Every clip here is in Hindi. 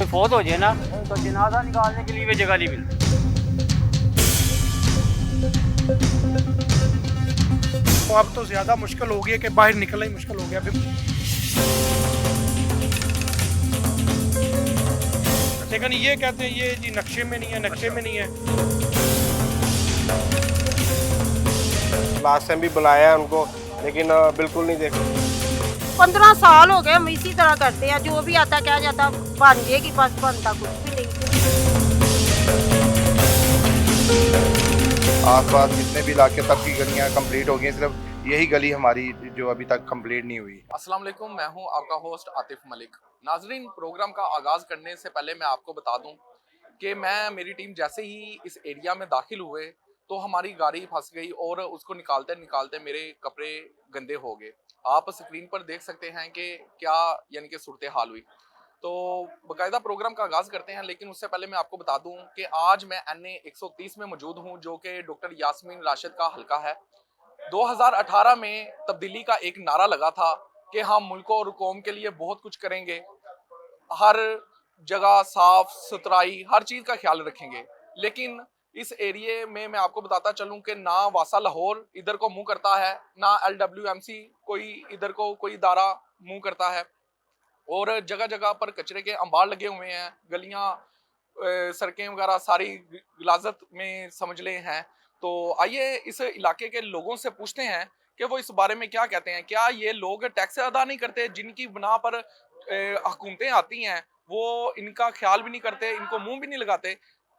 फौत हो जाए ना तो जनाजा निकालने के लिए भी जगह नहीं मिलती। तो अब तो ज़्यादा मुश्किल हो गया कि बाहर निकलना ही मुश्किल हो गया। लेकिन ये कहते हैं ये जी नक्शे में नहीं है, नक्शे में नहीं है। लास्ट टाइम भी बुलाया है उनको, लेकिन बिल्कुल नहीं देखा। 15 साल हो गए हम इसी तरह करते हैं, जो भी आता क्या जाता बन जाएगी, बस बनता कुछ भी नहीं। आसपास जितने भी इलाके तक की गलियां कंप्लीट हो गई, सिर्फ यही गली हमारी जो अभी तक कंप्लीट नहीं हुई। अस्सलाम वालेकुम, मैं हूं आपका होस्ट आतिफ मलिक। नाजरीन, प्रोग्राम का आगाज़ करने से पहले मैं आपको बता दूं कि मेरी टीम जैसे ही इस एरिया में दाखिल हुए तो हमारी गाड़ी फंस गई और उसको निकालते निकालते मेरे कपड़े गंदे हो गए। आप स्क्रीन पर देख सकते हैं कि क्या यानी कि सूरत हाल हुई। तो बाकायदा प्रोग्राम का आगाज़ करते हैं, लेकिन उससे पहले मैं आपको बता दूं कि आज मैं NA 130 में मौजूद हूं, जो कि डॉक्टर यास्मीन राशिद का हल्का है। 2018 में तब्दीली का एक नारा लगा था कि हम मुल्क और कौम के लिए बहुत कुछ करेंगे, हर जगह साफ सुथराई हर चीज़ का ख्याल रखेंगे। लेकिन इस एरिए में मैं आपको बताता चलूं कि ना वासा लाहौर इधर को मुंह करता है, ना LWMC कोई इधर को कोई इदारा मुंह करता है, और जगह जगह पर कचरे के अंबार लगे हुए हैं। गलियां सड़कें वगैरह सारी गिलाजत में समझ ले हैं। तो आइए इस इलाके के लोगों से पूछते हैं कि वो इस बारे में क्या कहते हैं। क्या ये लोग टैक्स अदा नहीं करते, जिनकी बिना पर हुकूमतें आती हैं वो इनका ख्याल भी नहीं करते, इनको मुंह भी नहीं लगाते?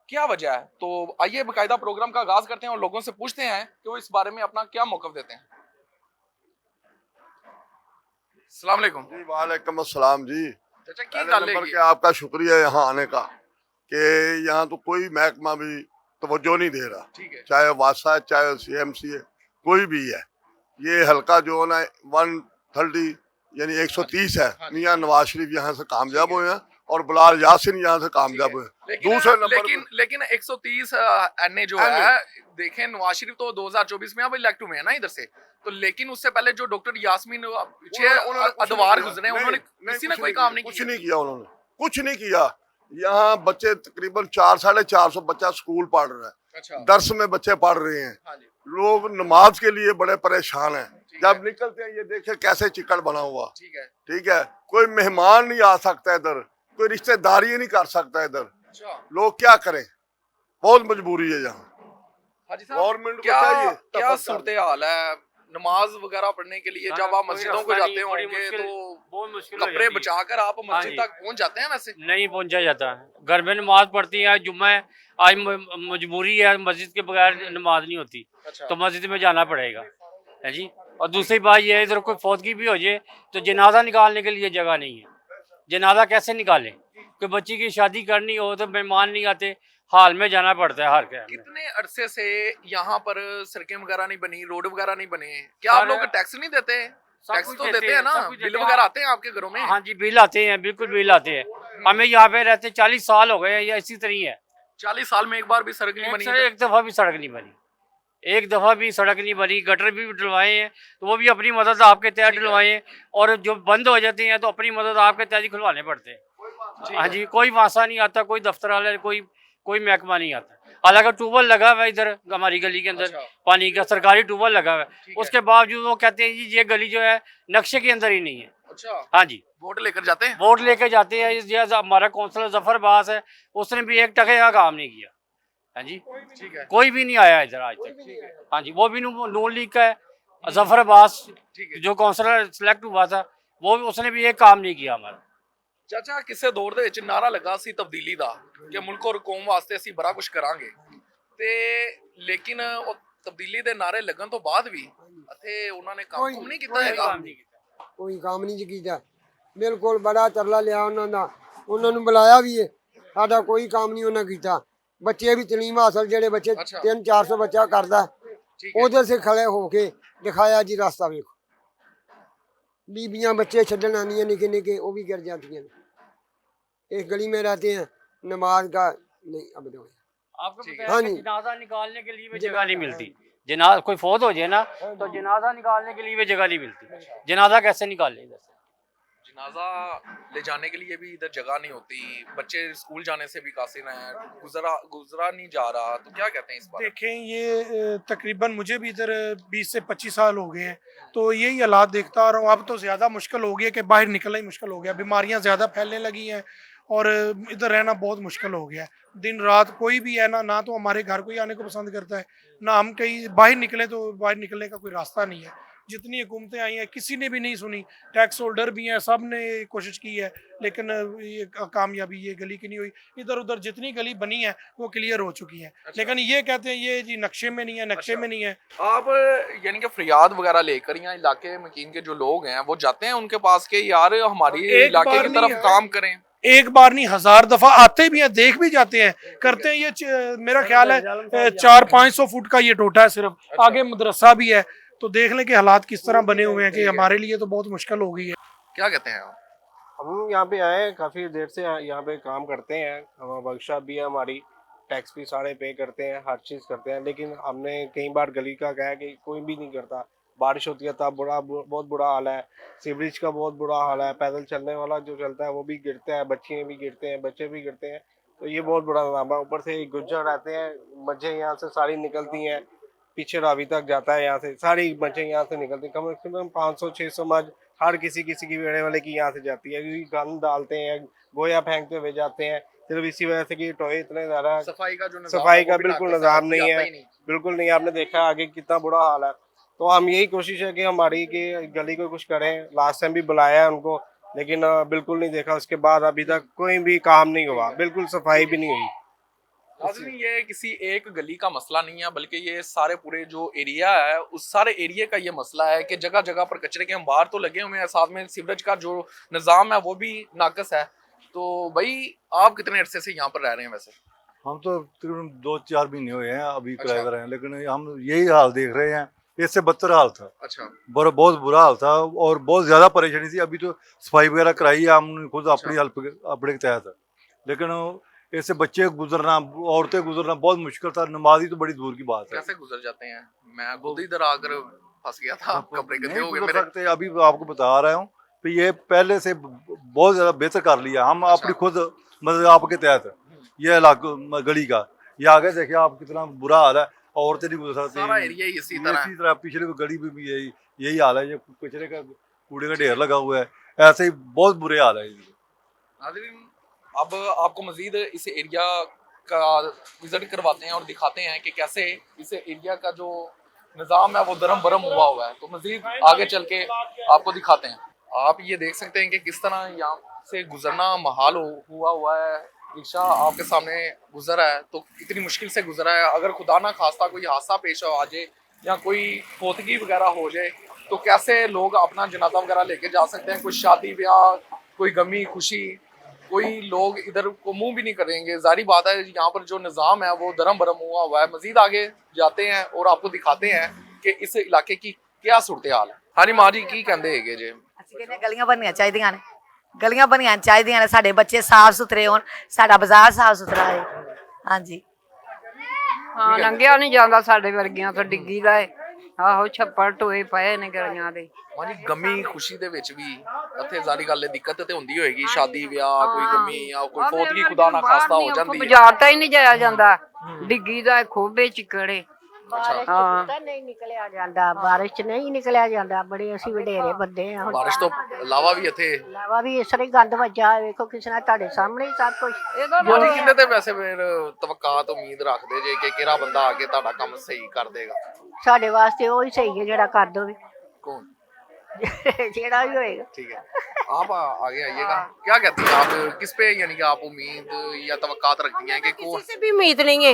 क्या वजह है? तो आइए बाकायदा प्रोग्राम का आगाज करते हैं और लोगों से पूछते हैं कि वो इस बारे में अपना क्या मौक़िफ़ देते हैं। अस्सलाम वालेकुम जी, वालेकुम अस्सलाम जी। चाचा की पहले गल नंबर है के आपका शुक्रिया यहाँ आने का, कि यहाँ तो कोई महकमा भी तवज्जो नहीं दे रहा, ठीक है, चाहे वासा है चाहे CMC है, कोई भी है। ये हल्का जो है ना 130 यानी 130 है, मियां नवाज शरीफ यहाँ से कामयाब हुए हैं और बिलाल यासिन यहाँ से कामयाब हुए हैं। दूसरे नंबर लेकिन 130 NA जो है, देखें नवाज शरीफ तो 2024 में अब इलेक्ट हुए हैं ना इधर से, तो लेकिन उससे पहले जो डॉक्टर यास्मीन पीछे अदवार गुजरे, उन्होंने किसी ने कोई काम नहीं किया। कुछ नहीं किया उन्होंने, कुछ नहीं किया। यहाँ बच्चे तकरीबन 400-450 बच्चा स्कूल पढ़ रहा है, अच्छा, दर्स में बच्चे पढ़ रहे हैं। हाँ जी, लोग नमाज के लिए बड़े परेशान हैं। जब निकलते हैं ये देखे कैसे चिकड़ बना हुआ, ठीक है, ठीक है। कोई मेहमान नहीं आ सकता इधर, कोई रिश्तेदारी नहीं कर सकता इधर। अच्छा, लोग क्या करें, बहुत मजबूरी है यहाँ। हाजी साहब, गवर्नमेंट को क्या चाहिए क्या सूरत हाल है नमाज वगैरह पढ़ने के लिए? जब आप मस्जिदों को जाते होंगे तो बहुत मुश्किल कपड़े बचाकर आप मस्जिद हाँ तक पहुंच जाते हैं? वैसे नहीं पहुंचा जाता है। घर में नमाज पढ़ती है, जुम्मा है, आज मजबूरी है, मस्जिद के बगैर नमाज नहीं होती, अच्छा, तो मस्जिद में जाना पड़ेगा, है जी। और दूसरी बात यह है, इधर कोई फौतगी भी हो जाए तो जनाजा निकालने के लिए जगह नहीं है। जनाजा कैसे निकालें? कोई बच्ची की शादी करनी हो तो मेहमान नहीं आते, हाल में जाना पड़ता है हर क्या। कितने अरसे से यहाँ पर सड़कें वगैरह नहीं बनी, रोड वगैरह नहीं बने? क्या आप लोग टैक्स नहीं देते? टैक्स तो देते हैं ना, बिल वगैरह आते हैं आपके घरों में? हाँ जी, बिल आते हैं, बिल्कुल बिल आते हैं। हमें यहाँ पे रहते 40 साल हो गए हैं, या इसी तरह है। 40 साल में एक बार भी सड़क नहीं बनी? एक दफ़ा भी सड़क नहीं बनी, एक दफ़ा भी सड़क नहीं बनी। गटर भी डलवाए हैं तो वो भी अपनी मदद आपके तहत डलवाए हैं, और जो बंद हो जाते हैं तो अपनी मदद आपके तहत ही खुलवाने पड़ते हैं। हाँ जी, कोई वासा नहीं आता, कोई दफ्तर वाले, कोई महकमा नहीं आता। हालांकि ट्यूबवेल लगा हुआ है इधर हमारी गली के अंदर, अच्छा, पानी का सरकारी ट्यूबवेल लगा हुआ है, ठीक उसके बावजूद वो कहते हैं जी ये गली जो है नक्शे के अंदर ही नहीं है। अच्छा, हाँ जी, वोट लेकर जाते हैं? वोट लेके जाते हैं। ये हमारा कौंसलर जफर बास है, उसने भी 1 टके का काम नहीं किया। हाँ जी, ठीक है, कोई भी नहीं आया इधर आज तक। ठीक है, हाँ जी, वो भी नून लीग का है, जफर अब्बास ठीक है। जो कौंसलर सिलेक्ट हुआ था, वो उसने भी एक काम नहीं किया हमारा। ਚਾਚਾ, ਕਿਸੇ ਦੌਰ ਦੇ ਵਿੱਚ ਨਾਰਾ ਲੱਗਾ ਸੀ ਤਬਦੀਲੀ ਦਾ ਕਿ ਮੁਲਕ ਔਰ ਕੌਮ ਵਾਸਤੇ ਅਸੀਂ ਬੜਾ ਕੁਝ ਕਰਾਂਗੇ, ਤੇ ਲੇਕਿਨ ਉਹ ਤਬਦੀਲੀ ਦੇ ਨਾਰੇ ਲੱਗਣ ਤੋਂ ਬਾਅਦ ਵੀ ਇੱਥੇ ਉਹਨਾਂ ਨੇ ਕੰਮ ਨਹੀਂ ਕੀਤਾ ਹੈਗਾ। ਕੋਈ ਕੰਮ ਨਹੀਂ ਕੀਤਾ, ਬਿਲਕੁਲ ਬੜਾ ਤਰਲਾ ਲਿਆ ਉਹਨਾਂ ਦਾ, ਉਹਨਾਂ ਨੂੰ ਬੁਲਾਇਆ ਵੀ ਹੈ, ਸਾਡਾ ਕੋਈ ਕੰਮ ਨਹੀਂ ਉਹਨਾਂ ਕੀਤਾ। ਬੱਚੇ ਵੀ ਤਲੀਮ ਹਾਸਲ, ਜਿਹੜੇ ਬੱਚੇ 300-400 ਬੱਚਾ ਕਰਦਾ, ਉਹਦੇ ਸੇ ਖੜੇ ਹੋ ਕੇ ਦਿਖਾਇਆ ਜੀ ਰਸਤਾ ਵੇਖੋ। बीबियाँ बच्चे छड़न आनी निके निके, वो भी गिर जाती हैं। इस गली में रहते हैं, नमाज का नहीं अब दो। हाँ जी, जनाजा निकालने के लिए भी जगह नहीं मिलती। जनाजा कोई फौत हो जाए ना तो जनाजा निकालने के लिए भी जगह नहीं मिलती। जनाजा कैसे निकाले इधर से? जनाजा ले जाने के लिए भी इधर जगह नहीं होती, बच्चे स्कूल जाने से भी कासिर हैं, गुजरा नहीं जा रहा, तो क्या कहते हैं इस बारे में? देखें ये तकरीबन मुझे भी इधर 20 से 25 साल हो गए हैं, तो यही हालात देखता आ रहा हूँ। अब तो ज़्यादा मुश्किल हो गया कि बाहर निकलना ही मुश्किल हो गया, बीमारियाँ ज़्यादा फैलने लगी हैं और इधर रहना बहुत मुश्किल हो गया है। दिन रात कोई भी है ना तो हमारे घर कोई आने को पसंद करता है, ना हम कहीं बाहर निकले तो बाहर निकलने का कोई रास्ता नहीं है। जितनी हुकूमतें आई हैं किसी ने भी नहीं सुनी, टैक्स होल्डर भी हैं, सब ने कोशिश की है, लेकिन ये कामयाबी ये गली की नहीं हुई। इधर उधर जितनी गली बनी है वो क्लियर हो चुकी है। लेकिन ये कहते हैं ये जी नक्शे में नहीं है, नक्शे में नहीं है। आप यानी कि फरियाद वगैरह लेकर यहाँ इलाके मकीन के जो लोग हैं वो जाते हैं उनके पास के यार हमारी इलाके की तरफ काम करें? एक बार नहीं 1000 दफा आते भी हैं, देख भी जाते हैं, करते हैं। ये मेरा ख्याल है 400-500 फुट का ये टोटा है सिर्फ, आगे मदरसा भी है, तो देख लें कि हालात किस तरह बने हुए हैं कि हमारे लिए तो बहुत मुश्किल हो गई है। क्या कहते हैं आप? हम यहाँ पे आए काफ़ी देर से यहाँ पे काम करते हैं, वर्कशॉप भी है हमारी, टैक्स भी सारे पे करते हैं, हर चीज़ करते हैं, लेकिन हमने कई बार गली का कहा कि कोई भी नहीं करता। बारिश होती है तब बहुत बुरा हाल है, सीवरेज का बहुत बुरा हाल है, पैदल चलने वाला जो चलता है वो भी गिरता है, बच्चे भी गिरते हैं, बच्चे भी गिरते हैं, तो ये बहुत बुरा निज़ाम है। ऊपर से गुज्जर रहते हैं, मच्छें यहाँ से सारी निकलती हैं, पीछे रावी तक जाता है, यहाँ से सारी मच्छें यहाँ से निकलती हैं, कम से कम 500-600 मछ हर किसी की बेड़े वाले की यहाँ से जाती है, क्योंकि गंद डालते हैं, गोया फेंकते हुए जाते हैं, सिर्फ इसी वजह से कि टोए इतने ज़्यादा, सफाई का बिल्कुल निज़ाम नहीं है, बिल्कुल नहीं। आपने देखा आगे कितना बुरा हाल है। तो हम यही कोशिश है कि हमारी कि गली को कुछ करें। लास्ट टाइम भी बुलाया है उनको, लेकिन बिल्कुल नहीं देखा। उसके बाद अभी तक कोई भी काम नहीं हुआ, बिल्कुल सफाई भी नहीं हुई। नाज़रीन, ये किसी एक गली का मसला नहीं है, बल्कि ये सारे पूरे जो एरिया है उस सारे एरिया का ये मसला है कि जगह जगह पर कचरे के अंबार तो लगे हुए हैं, साथ में सीवरेज का जो निज़ाम है वो भी नाकस है। तो भाई आप कितने अरसे से यहाँ पर रह रहे हैं? वैसे हम तो तकरीबन 2-4 महीने हुए हैं अभी किराए पर हैं, लेकिन हम यही हाल देख रहे हैं। इससे बदतर हाल था, अच्छा, बहुत बुरा हाल था और बहुत ज़्यादा परेशानी थी। अभी तो सफाई वगैरह कराई है हमने खुद अपनी हेल्प अपने के तहत, लेकिन ऐसे बच्चे गुजरना, औरतें गुजरना बहुत मुश्किल था। नमाजी तो बड़ी दूर की बात है। कैसे गुजर जाते हैं? मैं खुद इधर आकर फंस गया था, कपड़े गंदे हो गए गुजर मेरे। सकते। अभी आपको बता रहा हूँ तो ये पहले से बहुत ज़्यादा बेहतर कर लिया हम अपनी खुद मतलब आपके तहत। ये इलाका गली का ये आगे देखिए आप कितना बुरा हाल है, औरतें नहीं गुजर सकती, सारा एरिया ही इसी तरह। पिछले गली में भी यही हाल है। ये कचरे का कूड़े का ढेर लगा हुआ है, ऐसे ही बहुत बुरे हाल है। नाज़रीन, अब आपको मजीद इस एरिया का विजिट करवाते हैं और दिखाते हैं कि कैसे इस एरिया का जो निज़ाम है वो दरम बरम हुआ है। तो मजीद आगे चल के आपको दिखाते हैं। आप ये देख सकते हैं कि किस तरह यहाँ से गुजरना महाल हुआ है। रिक्शा आपके सामने गुजर है तो कितनी मुश्किल से गुजरा है। अगर खुदा ना खास्ता कोई हादसा पेश आ जाए या कोई फोतगी वगैरह हो जाए तो कैसे लोग अपना जनाजा वगैरह लेके जा सकते हैं। कोई शादी ब्याह, कोई गमी खुशी, कोई लोग इधर को मुंह भी नहीं करेंगे। जारी बात है यहाँ पर जो निज़ाम है वो दरम बरम हुआ है। मजीद आगे जाते हैं और आपको दिखाते हैं कि इस इलाके की क्या सूरत हाल है। हाँ जी माँ जी, की कहते है जी? गलियां बननियां चाहिए ने, गलियां बननियां चाहिए ने, साडे बच्चे साफ सुथरे होन, साडा बाजार साफ सुथरा है। हाँ जी, हाँ लंघिया नहीं जाता साडे वर्गियां तो डिग्गी दा है। आहो छप्पड़ टोए पए ने गलियां दे। मां जी गमी खुशी दे विच भी ਇੱਥੇ ਜ਼ਾਰੀ ਗੱਲ ਹੈ ਦਿੱਕਤ ਤੇ ਹੁੰਦੀ ਹੋਏਗੀ। ਸ਼ਾਦੀ ਵਿਆਹ, ਕੋਈ ਗਮੀ ਜਾਂ ਕੋਈ ਫੋਤਗੀ ਖੁਦਾ ਨਾ ਖਾਸਤਾ ਹੋ ਜਾਂਦੀ ਹੈ। ਬਾਜ਼ਾਰ ਤਾਂ ਹੀ ਨਹੀਂ ਜਾਇਆ ਜਾਂਦਾ, ਡਿੱਗੀ ਦਾ ਖੋਬੇ ਚਿਕੜੇ। ਤਾਂ ਨਹੀਂ ਨਿਕਲਿਆ ਜਾਂਦਾ, ਬਾਰਿਸ਼ ਚ ਨਹੀਂ ਨਿਕਲਿਆ ਜਾਂਦਾ। ਬੜੇ ਅਸੀਂ ਵਡੇਰੇ ਬੰਦੇ ਆ। ਬਾਰਿਸ਼ ਤੋਂ ਇਲਾਵਾ ਵੀ ਇੱਥੇ ਇਲਾਵਾ ਵੀ ਇਸ ਤਰ੍ਹਾਂ ਹੀ ਗੰਦ ਵੱਜਾ ਵੇਖੋ ਕਿਸੇ ਨਾਲ ਤੁਹਾਡੇ ਸਾਹਮਣੇ ਹੀ ਸਭ ਕੁਝ। ਮਾਂ ਜੀ ਕਿੰਨੇ ਤੇ ਵੈਸੇ ਫਿਰ ਤਵੱਕਾਤ ਉਮੀਦ ਰੱਖਦੇ ਜੇ ਕਿ ਕਿਹੜਾ ਬੰਦਾ ਆ ਕੇ ਤੁਹਾਡਾ ਕੰਮ ਸਹੀ ਕਰ ਦੇਗਾ? ਸਾਡੇ ਵਾਸਤੇ ਉਹ ਹੀ ਸਹੀ ਹੈ ਜਿਹੜਾ ਕਰ ਦੋਵੇ। कौन? जेड़ा भी होएगा। ठीक है, आप आगे आइएगा। क्या कहती हैं आप, किस पे यानी कि आप उम्मीद या तवक्कात रखती हैं कि किसी से भी उम्मीद नहीं है।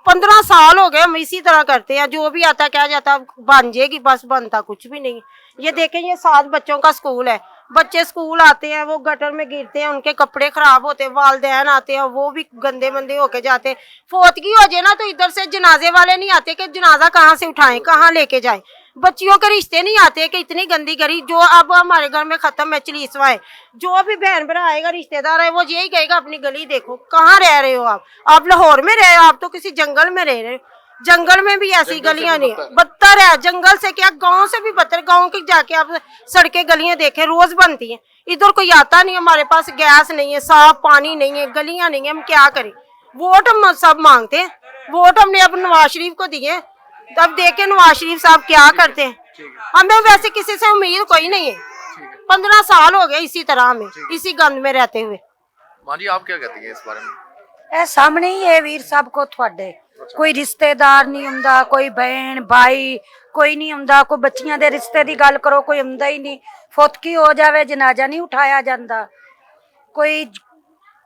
15 साल हो गए हम इसी तरह करते हैं, जो भी आता क्या जाता बन जाएगी, बस बनता कुछ भी नहीं। ये देखें, ये 7 बच्चों का स्कूल है, बच्चे स्कूल आते हैं वो गटर में गिरते हैं, उनके कपड़े खराब होते हैं, वालदैन आते हैं वो भी गंदे मंदे होके जाते हैं। फोतगी हो जाए ना तो इधर से जनाजे वाले नहीं आते कि जनाजा कहाँ से उठाएं, कहाँ लेके जाएं। बच्चियों के रिश्ते नहीं आते कि इतनी गंदी गरी जो अब हमारे घर में खत्म है चलीसवा है। जो भी बहन भरा आएगा रिश्तेदार है वो यही कहेगा अपनी गली देखो, कहाँ रह रहे हो आप लाहौर में रहे हो, आप तो किसी जंगल में रह रहे हो। जंगल में भी ऐसी गलियां नहीं है, बदतर है। जंगल से क्या, गांव से भी बदतर। गांव की जाके आप सड़कें गलियां देखें, रोज बनती हैं। इधर कोई आता नहीं, हमारे पास गैस नहीं है, साफ पानी नहीं है, गलियां नहीं है, हम क्या करें। वोट हम सब मांगते हैं, वोट हमने अब नवाज शरीफ को दिए, तब देखे नवाज शरीफ साहब क्या करते हैं। हमें वैसे किसी से उम्मीद कोई नहीं है। 15 साल हो गए इसी तरह हमें, इसी गंद में रहते हुए। मां जी आप क्या कहती हैं इस बारे में? ਇਹ ਸਾਹਮਣੇ ਹੀ ਹੈ ਵੀਰ ਸਭ ਕੋ ਤੁਹਾਡੇ। ਕੋਈ ਰਿਸ਼ਤੇਦਾਰ ਨਹੀਂ ਹੁੰਦਾ, ਕੋਈ ਭੈਣ ਭਾਈ ਕੋਈ ਨਹੀਂ ਹੁੰਦਾ, ਕੋਈ ਬੱਚੀਆਂ ਦੇ ਰਿਸ਼ਤੇ ਦੀ ਗੱਲ ਕਰੋ ਕੋਈ ਹੁੰਦਾ ਹੀ ਨਹੀਂ। ਫੁੱਤਕੀ ਹੋ ਜਾਵੇ ਜਨਾਜ਼ਾ ਨਹੀਂ ਉਠਾਇਆ ਜਾਂਦਾ। ਕੋਈ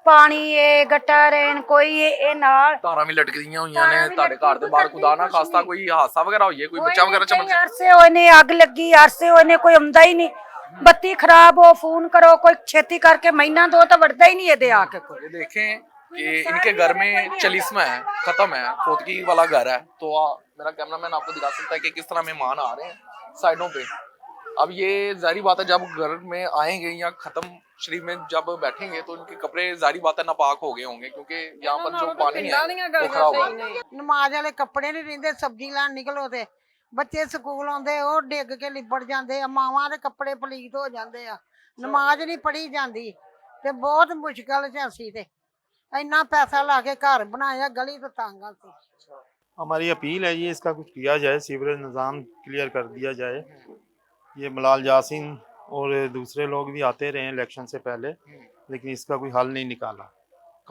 ਪਾਣੀ ਇਹ ਗਟਰ ਰਹਿਣ ਕੋਈ ਇਹ ਨਾਲ ਤਾਰਾਂ ਵੀ ਲਟਕਦੀਆਂ ਹੋਈਆਂ ਨੇ ਤੁਹਾਡੇ ਘਰ ਦੇ ਬਾਹਰ। ਖੁਦਾ ਨਾ ਖਾਸਤਾ ਕੋਈ ਹਾਦਸਾ ਵਗੈਰਾ ਹੋਈਏ, ਕੋਈ ਬੱਚਾ ਵਗੈਰਾ ਚਮਕ ਜਾਏ। ਅਰਸੇ ਹੋਏ ਨੇ, ਅੱਗ ਲੱਗੀ ਅਰਸੇ ਹੋਏ ਨੇ, ਕੋਈ ਹੁੰਦਾ ਹੀ ਨਹੀਂ। ਬੱਤੀ ਖਰਾਬ ਹੋ ਫੋਨ करो, कोई छेती करके महीना दो तो बढ़ता ही नहीं है दे आके कोई। ये देखें कि इनके घर में 40वां है, खत्म है, फौतगी वाला घर है। तो मेरा कैमरामैन आपको दिखा सकता है कि किस तरह मेहमान आ रहे हैं साइडों पे। अब ये जाहिर बात है जब घर में आएंगे या खत्म शरीफ में जब बैठेंगे तो इनके कपड़े जाहिर बात है नापाक हो गए होंगे, क्योंकि यहाँ पर जो पानी है वो खराब हुआ है। नमाज वाले कपड़े नहीं रहिंदे, सब्जी लैन निकलो ते ਬੱਚੇ ਸਕੂਲ ਆਉਂਦੇ ਉਹ ਡਿੱਗ ਕੇ ਲਿਬੜ ਜਾਂਦੇ ਆ, ਮਾਵਾਂ ਦੇ ਕੱਪੜੇ ਪਲੀਤ ਹੋ ਜਾਂਦੇ ਆ, ਨਮਾਜ਼ ਨਹੀਂ ਪੜ੍ਹੀ ਜਾਂਦੀ ਤੇ ਬਹੁਤ ਮੁਸ਼ਕਲ ਚ ਅਸੀਂ ਤੇ ਇੰਨਾ ਪੈਸਾ ਲਾ ਕੇ ਘਰ ਬਣਾਇਆ, ਗਲੀ ਤੋਂ ਤੰਗ ਆ ਸੀ। हमारी अपील है ये इसका कुछ किया जाए, सीवरेज निज़ाम क्लियर कर दिया जाए। ये मलाल यासीन और दूसरे लोग भी आते रहे इलेक्शन से पहले, लेकिन इसका कोई हल नहीं निकाला।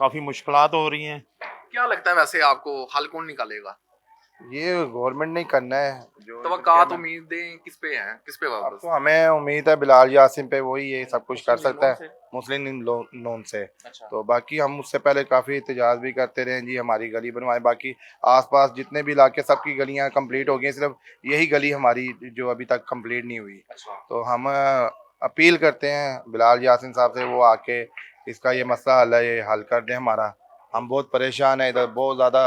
काफ़ी मुश्किलात हो रही हैं। क्या लगता है वैसे आपको हल कौन निकालेगा? ये गवर्नमेंट ने करना है जो तवक्कात उम्मीदें किस पे हैं, किस पे वापस? तो हमें उम्मीद है बिलाल यासिन पे, वही ये सब कुछ कर सकता है मुस्लिम लोन से। अच्छा। तो बाकी हम उससे पहले काफ़ी एहतजाज भी करते रहे जी, हमारी गली बनवाए। बाकी आसपास जितने भी इलाके सबकी गलियां कंप्लीट हो गई, सिर्फ यही गली हमारी जो अभी तक कंप्लीट नहीं हुई। अच्छा। तो हम अपील करते हैं बिलाल यासिन साहब से, वो आके इसका ये मसला हल कर दें हमारा। हम बहुत परेशान हैं, इधर बहुत ज़्यादा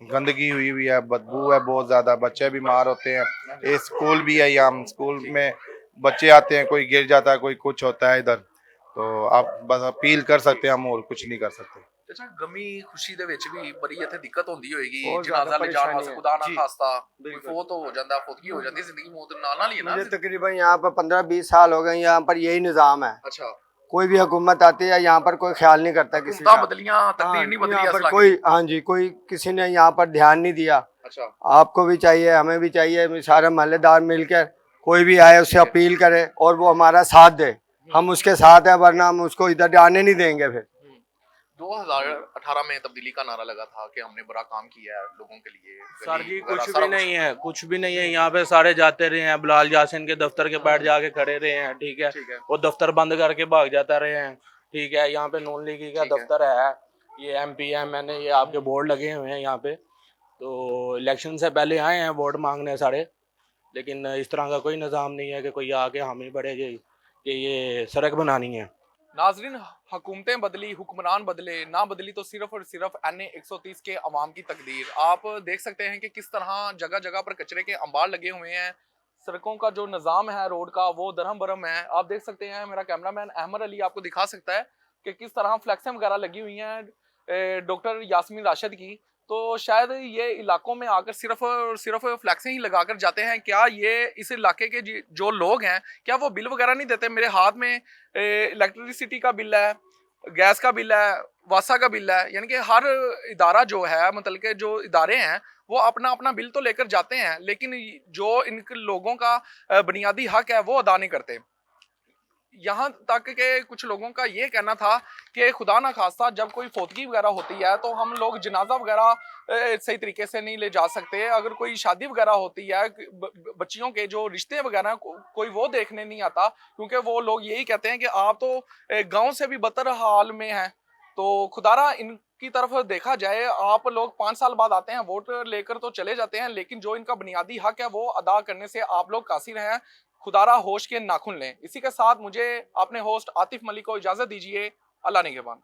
गंदगी हुई है, बदबू है बहुत ज़्यादा, बच्चे बीमार होते हैं। ये स्कूल भी है, यहाँ स्कूल में बच्चे आते हैं, कोई गिर जाता है, कोई कुछ होता है इधर। तो आप बस अपील कर सकते हैं, हम और कुछ नहीं कर सकते। अच्छा, गमी खुशी ਦੇ ਵਿੱਚ ਵੀ ਬੜੀ ਇੱਥੇ ਦਿੱਕਤ ਹੁੰਦੀ ਹੋਏਗੀ, ਬਹੁਤ ਜਨਾਜ਼ਾ ਜ਼ਿਆਦਾ ਲੈ ਜਾਣ ਪਰੇਸ਼ਾਨੀ ਵਾਸਤੇ ਖੁਦਾ ਨਾ ਜੀ। ਖਾਸਤਾ कोई बिल्कुल। फौत हो जाता है, फौतगी हो जाती है, जिंदगी मौत नाल नाल ही है ना। मुझे तकरीबन यहाँ पर 15-20 साल हो गए, यहाँ पर यही निज़ाम है। अच्छा। कोई भी हुकूमत आती है यहाँ पर कोई ख्याल नहीं करता किसी हुकूमतां का। बदलियां, तकदीर नहीं बदली यहाँ पर असला की। कोई, हाँ जी, कोई किसी ने यहाँ पर ध्यान नहीं दिया। अच्छा। आपको भी चाहिए, हमें भी चाहिए, सारे मोहल्लेदार मिलकर कोई भी आए उससे अपील करे और वो हमारा साथ दे, हम उसके साथ हैं, वरना हम उसको इधर आने नहीं देंगे। फिर 2018 में तब्दीली का नारा लगा था कि हमने बड़ा काम किया है लोगों के लिए। सर जी गली वगैरह कुछ सारा भी नहीं है, कुछ भी नहीं है। यहाँ पे सारे जाते रहे हैं, बिलाल यासिन के दफ्तर के बैठ जाके खड़े रहे हैं, ठीक है। ठीक है। वो दफ्तर बंद करके भाग जाता रहे हैं, ठीक है। यहाँ पे नून लीग का ठीक है। दफ्तर है, ये MP MN ये आपके बोर्ड लगे हुए हैं यहाँ पे। तो इलेक्शन से पहले आए हैं वोट मांगने सारे, लेकिन इस तरह का कोई निज़ाम नहीं है कि कोई आके हामी बढ़े कि ये सड़क बनानी है। नाजरीन, हुकूमतें बदली, हुक्मरान बदले, ना बदली तो सिर्फ और सिर्फ NA 130 के अवाम की तकदीर। आप देख सकते हैं कि किस तरह जगह जगह पर कचरे के अंबार लगे हुए हैं। सड़कों का जो निज़ाम है रोड का वो दरहम बरहम है। आप देख सकते हैं, मेरा कैमरामैन अहमद अली आपको दिखा सकता है कि किस तरह फ्लैक्सें वगैरह लगी हुई हैं डॉक्टर यास्मीन राशिद की। तो शायद ये इलाकों में आकर सिर्फ और सिर्फ फ्लैक्सें ही लगाकर जाते हैं। क्या ये इस इलाके के जो लोग हैं क्या वो बिल वगैरह नहीं देते? मेरे हाथ में इलेक्ट्रिसिटी का बिल है, गैस का बिल है, वासा का बिल है, यानी कि हर इदारा जो है, मतलब के जो इदारे हैं वो अपना अपना बिल तो लेकर जाते हैं, लेकिन जो इन लोगों का बुनियादी हक है वो अदा नहीं करते। यहाँ तक के कुछ लोगों का ये कहना था कि खुदा ना खास्ता जब कोई फौतगी वगैरह होती है तो हम लोग जनाजा वगैरह सही तरीके से नहीं ले जा सकते। अगर कोई शादी वगैरह होती है, बच्चियों के जो रिश्ते वगैरह कोई वो देखने नहीं आता, क्योंकि वो लोग यही कहते हैं कि आप तो गांव से भी बदतर हाल में हैं। तो खुदारा इनकी तरफ देखा जाए, आप लोग 5 साल बाद आते हैं, वोट लेकर तो चले जाते हैं, लेकिन जो इनका बुनियादी हक है वो अदा करने से आप लोग कासिर हैं। खुदारा होश के नाखुन लें। इसी के साथ मुझे अपने होस्ट आतिफ मलिक को इजाज़त दीजिए। अल्लाह निगहबान।